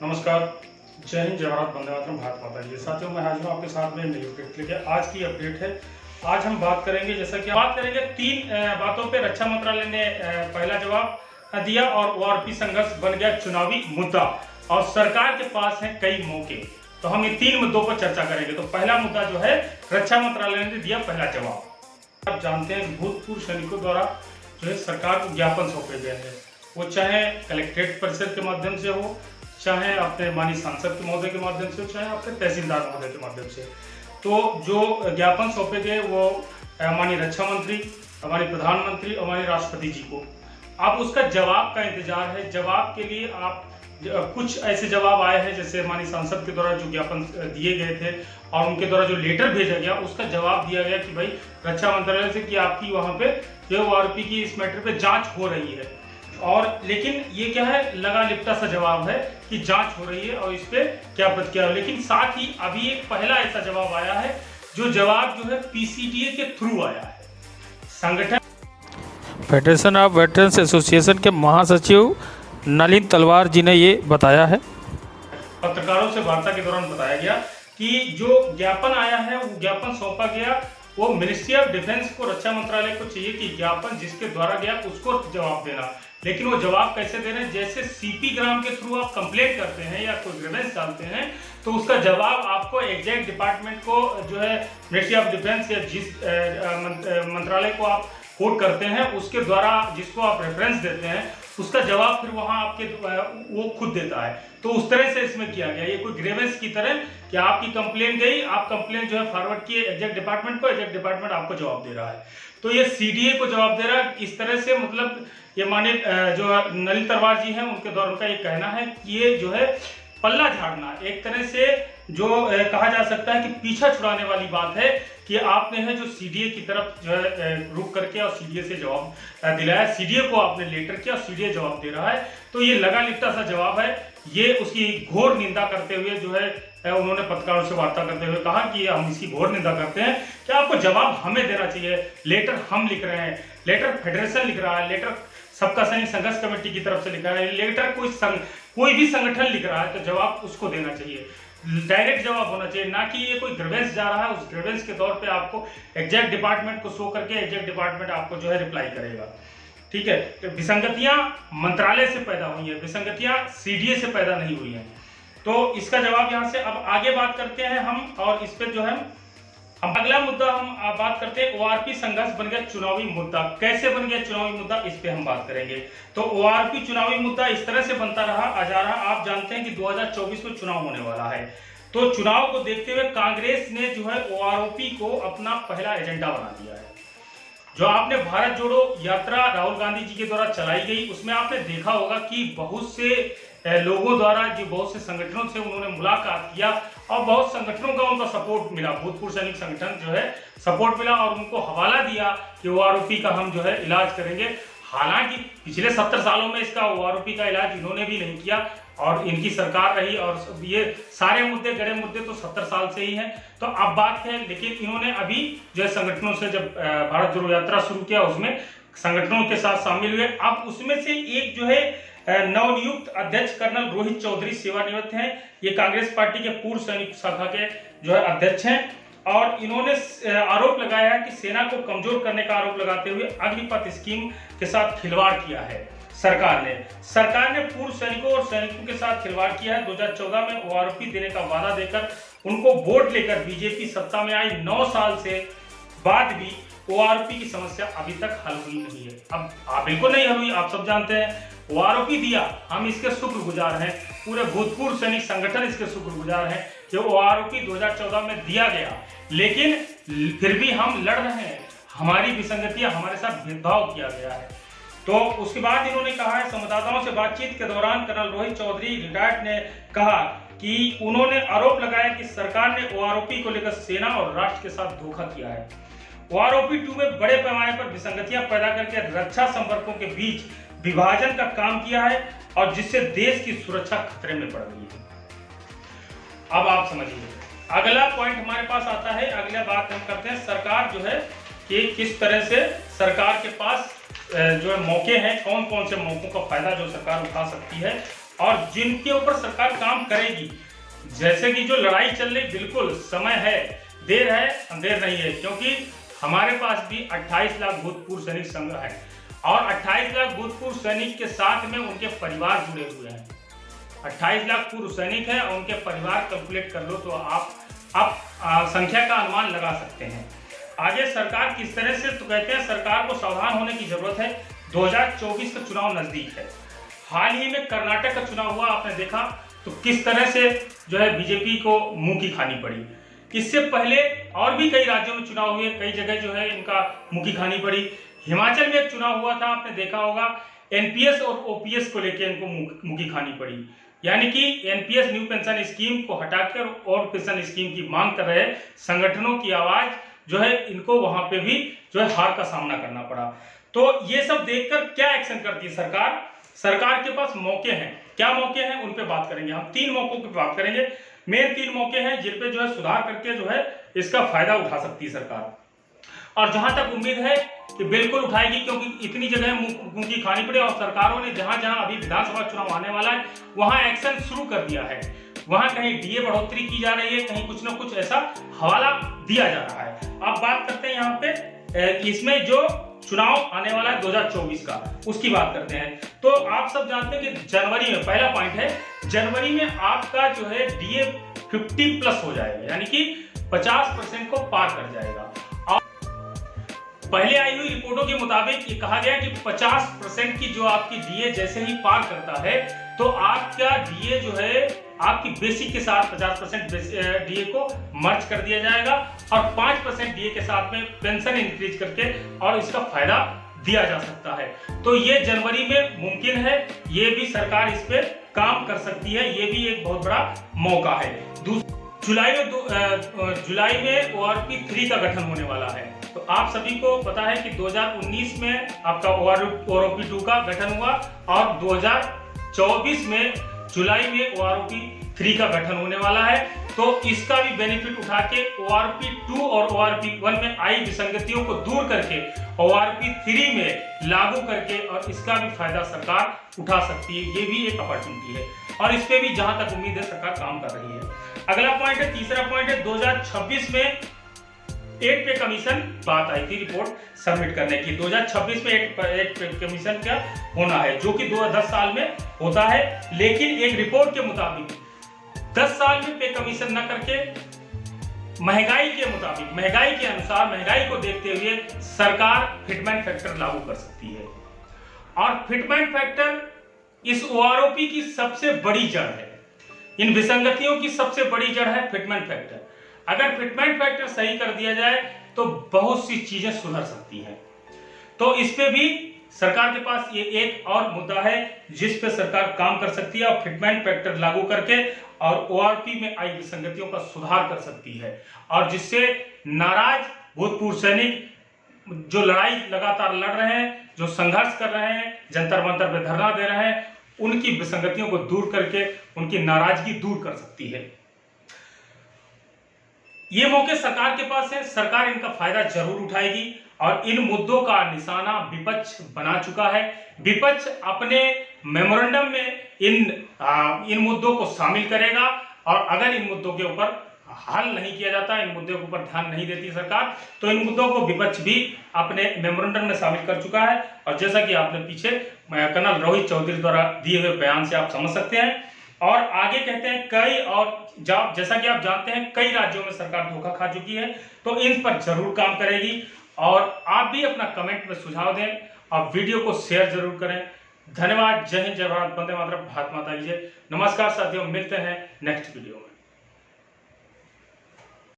नमस्कार, जय हिंद, जय भारत, वंदे मातरम, भारत माता की। साथियों, मैं हाजिर हूँ आपके साथ में नई अपडेट लेके। आज की अपडेट है, आज हम बात करेंगे, जैसा कि बात करेंगे तीन बातों पे रक्षा मंत्रालय ने पहला जवाब दिया और ओआरपी संघर्ष बन गया चुनावी मुद्दा और सरकार के पास है कई मौके। तो हम इन तीन मुद्दों पर चर्चा करेंगे। तो पहला मुद्दा जो है, रक्षा मंत्रालय ने दिया पहला जवाब। आप जानते हैं भूतपूर्व सैनिकों द्वारा जो है सरकार को ज्ञापन सौंपे गए हैं, वो चाहे कलेक्ट्रेट परिसर के माध्यम से हो, चाहे अपने माननीय सांसद के महोदय के माध्यम से, चाहे अपने तहसीलदार महोदय के माध्यम से। तो जो ज्ञापन सौंपे गए वो माननीय रक्षा मंत्री, हमारे प्रधानमंत्री और हमारे राष्ट्रपति जी को। अब उसका जवाब का इंतजार है। जवाब के लिए आप कुछ ऐसे जवाब आए हैं, जैसे माननीय सांसद के द्वारा जो ज्ञापन दिए गए थे और उनके द्वारा जो लेटर भेजा गया, उसका जवाब दिया गया कि भाई रक्षा मंत्रालय से कि आपकी वहाँ पे जो ओआरपी की इस मैटर पे जांच हो रही है। और लेकिन ये क्या है, लगा लिपटा सा जवाब है कि जांच हो रही है और इस पे क्या प्रतिक्रिया। लेकिन साथ ही अभी एक पहला ऐसा जवाब आया है, जो जवाब जो है पीसीडीए के थ्रू आया है। संगठन फेडरेशन ऑफ वेटरन्स एसोसिएशन के महासचिव नलिन तलवार जी ने ये बताया है। पत्रकारों से वार्ता के दौरान बताया गया कि जो ज्ञापन आया है, वो ज्ञापन सौंपा गया, वो मिनिस्ट्री ऑफ डिफेंस को, रक्षा मंत्रालय को चाहिए कि ज्ञापन जिसके द्वारा गया उसको जवाब देना। लेकिन वो जवाब कैसे दे रहे हैं, जैसे सीपी ग्राम के थ्रू आप कंप्लेंट करते हैं या कोई ग्रीवेंस डालते हैं, तो उसका जवाब आपको एग्जैक्ट डिपार्टमेंट को जो है मिनिस्ट्री ऑफ डिफेंस या जिस मंत्रालय को आप कोट करते हैं, उसके द्वारा जिसको आप रेफरेंस देते हैं, उसका जवाब फिर वहां आपके वो खुद देता है। तो उस तरह से इसमें किया गया, ये कोई ग्रीवेंस की तरह कि आपकी कंप्लेंट गई, आप कंप्लेंट जो है फॉरवर्ड किए एग्जैक्ट डिपार्टमेंट को, एग्जैक्ट डिपार्टमेंट आपको जवाब दे रहा है। तो ये सीडीए को जवाब दे रहा है। इस तरह से मतलब ये माने जो नलिन तलवार जी हैं, उनके द्वारा उनका ये कहना है कि ये जो है पल्ला झाड़ना, एक तरह से जो कहा जा सकता है कि पीछा छुड़ाने वाली बात है कि आपने है जो सीडीए की तरफ जो है रुक करके और सीडीए से जवाब दिलाया, सीडीए को आपने लेटर किया और सीडीए जवाब दे रहा है। तो ये लगा लिपटा सा जवाब है। ये उसकी घोर निंदा करते हुए जो है उन्होंने पत्रकारों से वार्ता करते हुए कहा कि हम इसकी घोर निंदा करते हैं कि आपको जवाब हमें देना चाहिए। लेटर हम लिख रहे हैं, लेटर फेडरेशन लिख रहा है, लेटर सबका सैनिक संघर्ष कमेटी की तरफ से लिखा है, लेटर कोई भी संगठन लिख रहा है, तो जवाब उसको देना चाहिए। डायरेक्ट जवाब होना चाहिए, ना कि ये कोई ग्रीवेंस जा रहा है, उस ग्रीवेंस के तौर पे आपको एग्जैक्ट डिपार्टमेंट को शो करके एग्जैक्ट डिपार्टमेंट आपको जो है रिप्लाई करेगा। ठीक है, तो विसंगतियां मंत्रालय से पैदा हुई हैं, विसंगतियां सीडीए से पैदा नहीं हुई हैं। तो इसका जवाब यहाँ से अब आगे बात करते हैं हम, और इस पे जो है हम अगला मुद्दा हम बात करते हैं। ओआरपी संघर्ष बन गया चुनावी मुद्दा। कैसे बन गया चुनावी मुद्दा, इस पे हम बात करेंगे। तो ओआरपी चुनावी मुद्दा इस तरह से बनता रहा जा रहा। आप जानते हैं कि 2024 में चुनाव होने वाला है। तो चुनाव को देखते हुए कांग्रेस ने जो है ओआरपी को अपना पहला एजेंडा बना दिया है। जो आपने भारत जोड़ो यात्रा राहुल गांधी जी के द्वारा चलाई गई, उसमें आपने देखा होगा कि बहुत से लोगों द्वारा, जो बहुत से संगठनों से उन्होंने मुलाकात किया और बहुत संगठनों का उनका सपोर्ट मिला। भूतपूर्व सैनिक संगठन जो है सपोर्ट मिला और उनको हवाला दिया कि ओआरपी का हम जो है इलाज करेंगे। हालांकि पिछले 70 सालों में इसका ओआरपी का इलाज इन्होंने भी नहीं किया और इनकी सरकार रही, और ये सारे मुद्दे, गड़े मुद्दे तो 70 साल से ही हैं। तो अब बात है, लेकिन इन्होंने अभी जो है संगठनों से जब भारत जोड़ो यात्रा शुरू किया, उसमें संगठनों के साथ शामिल हुए। अब उसमें से एक जो है नवनियुक्त अध्यक्ष कर्नल रोहित चौधरी सेवानिवृत्त हैं। ये कांग्रेस पार्टी के पूर्व सैनिक शाखा के जो है अध्यक्ष हैं, और इन्होंने आरोप लगाया है कि सेना को कमजोर करने का आरोप लगाते हुए अग्निपथ स्कीम के साथ खिलवाड़ किया है सरकार ने पूर्व सैनिकों और सैनिकों के साथ खिलवाड़ किया है। 2014 में ओआरपी देने का वादा देकर उनको वोट लेकर बीजेपी सत्ता में आई। 9 साल से बाद भी ओआरपी की समस्या अभी तक हल हुई नहीं है। अब बिल्कुल नहीं हल हुई, आप सब जानते हैं। ओआरपी दिया, हम इसके शुक्रगुजार हैं, पूरे भूतपूर्व सैनिक संगठन इसके शुक्रगुजार हैं कि ओआरपी 2014 में दिया गया, लेकिन फिर भी हम लड़ रहे हैं। हमारी विसंगतियां, हमारे साथ भेदभाव किया गया है। तो उसके बाद इन्होंने कहा है, संवाददाताओं से बातचीत के दौरान कर्नल रोहित चौधरी रिटायर्ड ने कहा कि उन्होंने आरोप लगाया कि सरकार ने ओआरपी को लेकर सेना और राष्ट्र के साथ धोखा किया है। ओआरपी 2 में बड़े पैमाने पर विसंगतियां पैदा करके रक्षा संपर्कों के बीच विभाजन का काम किया है और जिससे देश की सुरक्षा खतरे में पड़ गई है। अब आप समझिए, अगला पॉइंट हमारे पास आता है। अगला बात हम करते हैं सरकार जो है कि किस तरह से सरकार के पास जो है मौके हैं, कौन कौन से मौकों का फायदा जो सरकार उठा सकती है और जिनके ऊपर सरकार काम करेगी, जैसे कि जो लड़ाई चल रही, बिल्कुल समय है, देर है अंधेर नहीं है, क्योंकि हमारे पास भी 28 लाख भूतपूर्व सैनिक संघ है और 28 लाख भूतपूर्व सैनिक के साथ में उनके परिवार जुड़े हुए हैं। 28 लाख पूर्व सैनिक हैं और उनके परिवार कैलकुलेट कर लो तो आप संख्या का अनुमान लगा सकते हैं। आगे सरकार किस तरह से, तो कहते हैं सरकार को सावधान होने की जरूरत है। 2024 का चुनाव नजदीक है। हाल ही में कर्नाटक का चुनाव हुआ, आपने देखा तो किस तरह से जो है बीजेपी को मुंह की खानी पड़ी। इससे पहले और भी कई राज्यों में चुनाव हुए, कई जगह जो है इनका मुंह की खानी पड़ी। हिमाचल में एक चुनाव हुआ था, आपने देखा होगा, एनपीएस और ओपीएस को लेकर इनको मुंह की खानी पड़ी। यानी कि एनपीएस न्यू पेंशन स्कीम को हटाकर और पेंशन स्कीम की मांग कर रहे संगठनों की आवाज जो है, इनको वहां पे भी जो है हार का सामना करना पड़ा। तो ये सब देखकर क्या एक्शन करती है सरकार? सरकार के पास मौके हैं। क्या मौके हैं, उन पे बात करेंगे हम। 3 मौकों की बात करेंगे। मेन 3 मौके हैं जिन पे जो है सुधार करके जो है इसका फायदा उठा सकती है सरकार, और जहां तक उम्मीद है कि बिल्कुल उठाएगी, क्योंकि इतनी जगह मुंह की खानी पड़ी और सरकारों ने जहां जहां अभी विधानसभा चुनाव आने वाला है वहां एक्शन शुरू कर दिया है। वहां कहीं डीए बढ़ोतरी की जा रही है, कहीं कुछ ना कुछ ऐसा हवाला दिया जा रहा है। अब बात करते हैं यहाँ पे इसमें जो चुनाव आने वाला है 2024 का, उसकी बात करते हैं। तो आप सब जानते हैं कि जनवरी में, पहला पॉइंट है, जनवरी में आपका जो है डीए 50+ हो जाएगा, यानी कि 50% को पार कर जाएगा। पहले आई हुई रिपोर्टों के मुताबिक ये कहा गया कि 50% की जो आपकी डीए जैसे ही पार करता है तो आपका डीए जो है आपकी बेसिक के साथ 50% डीए को मर्ज कर दिया जाएगा और 5% डीए के साथ में पेंशन इंक्रीज करके और इसका फायदा दिया जा सकता है। तो ये जनवरी में मुमकिन है, ये भी सरकार इस पे काम कर सकती है, ये भी एक बहुत बड़ा मौका है। जुलाई में ORP 3 का गठन होने वाला है। तो आप सभी को पता है कि 2019 में आपका ORP 2 का गठन हुआ और 2024 में जुलाई में ORP 3 का गठन होने वाला है। तो इसका भी बेनिफिट उठा के ORP 2 और ORP 1 में आई विसंगतियों को दूर करके ORP 3 में लागू करके और इसका भी फायदा सरकार उठा सकती है। ये भी एक अपॉर्चुनिटी है और इस पे भी जहां तक उम्मीद है सरकार काम कर रही है। अगला पॉइंट है, तीसरा पॉइंट है, 2026 में 8 पे कमीशन बात आई थी रिपोर्ट सबमिट करने की। 2026 में 8 पे कमीशन का होना है, जो कि 10 साल में होता है। लेकिन एक रिपोर्ट के मुताबिक 10 साल में पे कमीशन न करके महंगाई के मुताबिक, महंगाई के अनुसार, महंगाई को देखते हुए सरकार फिटमेंट फैक्टर लागू कर सकती है। और फिटमेंट फैक्टर इस ORP की सबसे बड़ी जड़ है, इन विसंगतियों की सबसे बड़ी जड़ है फिटमेंट फैक्टर। अगर फिटमेंट फैक्टर सही कर दिया जाए तो बहुत सी चीजें सुधर सकती हैं। तो इस पे भी सरकार के पास ये एक और मुद्दा है जिस पे सरकार काम कर सकती है और फिटमेंट फैक्टर लागू करके और ORP में आई विसंगतियों का सुधार कर सकती है, और जिससे नाराज भूतपूर्व सैनिक जो लड़ाई लगातार लड़ रहे हैं, जो संघर्ष कर रहे हैं, जंतर मंतर पे धरना दे रहे हैं, उनकी विसंगतियों को दूर करके उनकी नाराजगी दूर कर सकती है। ये मौके सरकार के पास है, सरकार इनका फायदा जरूर उठाएगी और इन मुद्दों का निशाना विपक्ष बना चुका है। विपक्ष अपने मेमोरेंडम में इन मुद्दों को शामिल करेगा और अगर इन मुद्दों के ऊपर हल नहीं किया जाता, इन मुद्दों के ऊपर ध्यान नहीं देती सरकार, तो इन मुद्दों को विपक्ष भी अपने मेमोरेंडम में शामिल कर चुका है। और जैसा कि आपने पीछे कर्नल रोहित चौधरी द्वारा दिए हुए बयान से आप समझ सकते हैं। और आगे कहते हैं कई और जैसा कि आप जानते हैं कई राज्यों में सरकार धोखा खा चुकी है, तो इन पर जरूर काम करेगी। और आप भी अपना कमेंट में सुझाव दें और वीडियो को शेयर जरूर करें। धन्यवाद। जय हिंद, जय भारत, वंदे मातरम, भारत माता की जय। नमस्कार साथियों, मिलते हैं नेक्स्ट वीडियो में।